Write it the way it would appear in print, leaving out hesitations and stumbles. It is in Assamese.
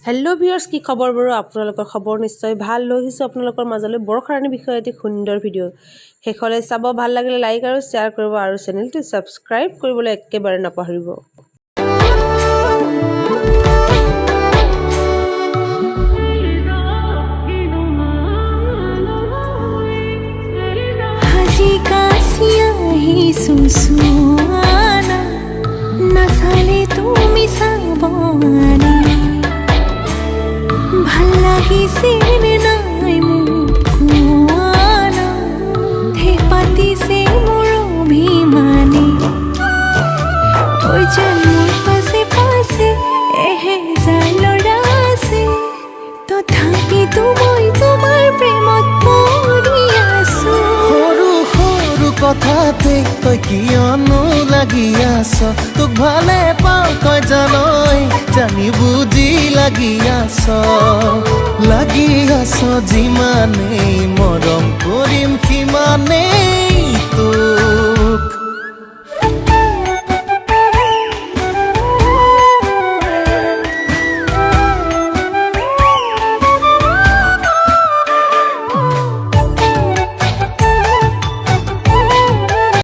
হেল্ল' ভিউয়াৰ্স, কি খবৰ বাৰু? আপোনালোকৰ খবৰ নিশ্চয় ভাল। লৈ আহিছোঁ আপোনালোকৰ মাজলৈ বৰষাৰাণী বিষয়ে এটি সুন্দৰ ভিডিঅ'। শেষলৈ চাব, ভাল লাগিলে লাইক আৰু শ্বেয়াৰ কৰিব আৰু চেনেলটো ছাবস্ক্ৰাইব কৰিবলৈ একেবাৰে নাপাহৰিব। নাচালে তুমি চাবনে ভাল লাগিছে নে নাই মোক কোৱানা হে পাতিছে মোৰ অভিমানে মোৰ পাছে পাছে এহেজাৰ ল'ৰা আছে তথাপিতো মই তোমাৰ প্ৰেমত পৰি আছো সৰু সৰু কথাতে তই কিয়নো লাগি আছ তোক ভালে পাওঁ তই জানই জানি বুজি লাগি আছ যিমানেই মৰম